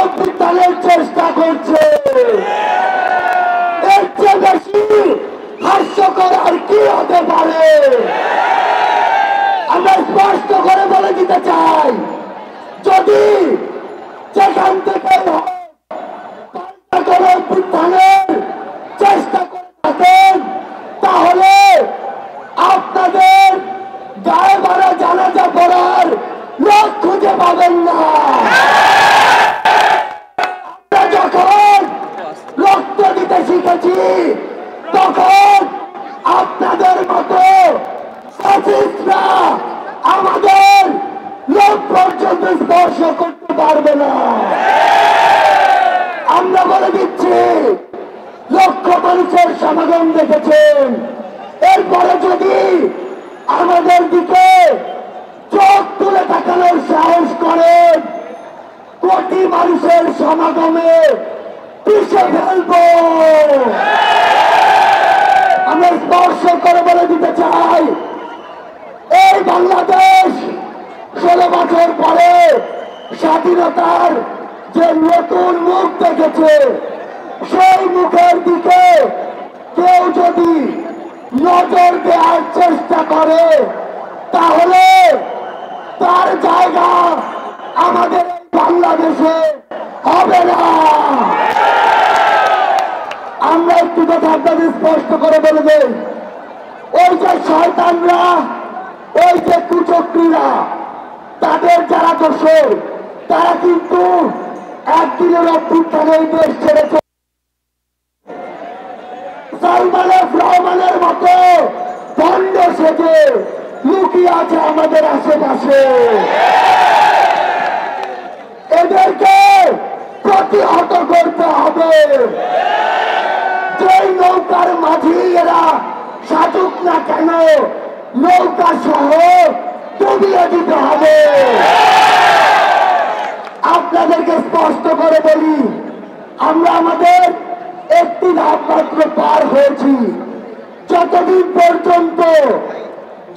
অভ্যুত্থানের চেষ্টা করছে। এর চেয়ে বেশি হাস্যকর আর কি হতে পারে? আমরা স্পষ্ট করে বলে দিতে চাই, যদি যেখান থেকে অভ্যুত্থানের চেষ্টা করে থাকেন, তাহলে আপনাদের গায়ে মারা জানাজা পড়ার লোক খুঁজে পাবেন না। আমরা যখন রক্ত দিতে শিখেছি, তখন আপনাদের মতো ফ্যাসিস্টরা আমাদের লোক পর্যন্ত স্পর্শ করতে পারবে না। আমরা বলে দিচ্ছি, লক্ষ মানুষের সমাগম দেখেছেন, এরপরে যদি আমাদের দিকে চোখ তুলে তাকানোর সাহস করেন, কোটি মানুষের সমাগমে পিষে ফেলব। আমরা স্পর্শ করে বলে দিতে চাই, এই বাংলাদেশ 16 বছর পরে স্বাধীনতার যে নতুন মুখ দেখেছে, সেই মুখের দিকে কেউ যদি নজর দেওয়ার চেষ্টা করে, তাহলে তার জায়গা আমাদের বাংলাদেশে হবে না। আমরা একটু কথা আপনাদের স্পষ্ট করে বলে দেই, ওই যে শয়তানরা, ওই যে কুচক্রীরা, তাদের যারা দোষর, তারা কিন্তু একদিনের অভ্যুত্থানে দেশ ছেড়েছে। সালমান এফ রহমানের মতো ভণ্ড সেজে লুকিয়ে আছে আমাদের আশেপাশে। এদেরকে প্রতিহত করতে হবে। যেই নৌকার মাঝি এরা সাজুক না কেন, নৌকা সহ ডুবিয়ে দিতে হবে। আপনাদেরকে স্পষ্ট করে বলি, আমরা আমাদের একটি ধাপ মাত্র পার হয়েছি। যতদিন পর্যন্ত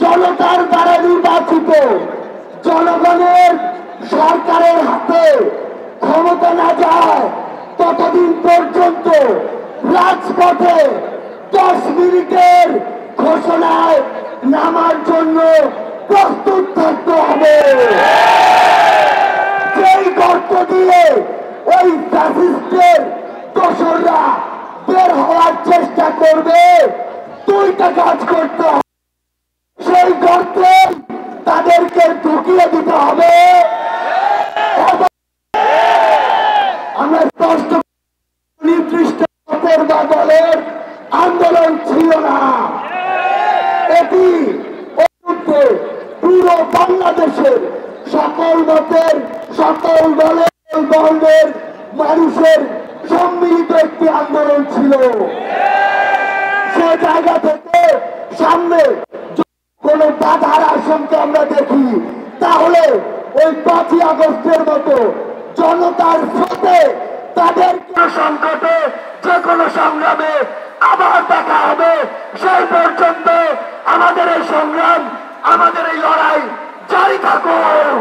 জনতার দ্বারা নির্বাচিত জনগণের সরকারের হাতে ক্ষমতা না যায়, ততদিন পর্যন্ত রাজপথে 10 মিনিটের ঘোষণায় নামার জন্য প্রস্তুত থাকতে হবে। যেই গর্ত দিয়ে ওই ফ্যাসিস্টের দোসররা বের হওয়ার চেষ্টা করবে, দুইটা কাজ করতে হবে। সেই গর্তে তাদেরকে ঢুকিয়ে দিতে হবে। আমরা স্পষ্ট নির্দিষ্ট বা দলের আন্দোলন ছিল না, এটি পুরো বাংলাদেশের সকল মতের, সকল দলের, বর্ণের মানুষের সম্মিলিত একটি আন্দোলন ছিল। সে জায়গা থেকে সামনে কোন বাধার আশঙ্কা আমরা দেখি, তাহলে ওই 5ই আগস্টের মতো জনতার সাথে তাদের সংকটে যে কোনো সংগ্রামে আবার দেখা হবে। সেই পর্যন্ত আমাদের এই সংগ্রাম, আমাদের এই লড়াই জারি থাকুক।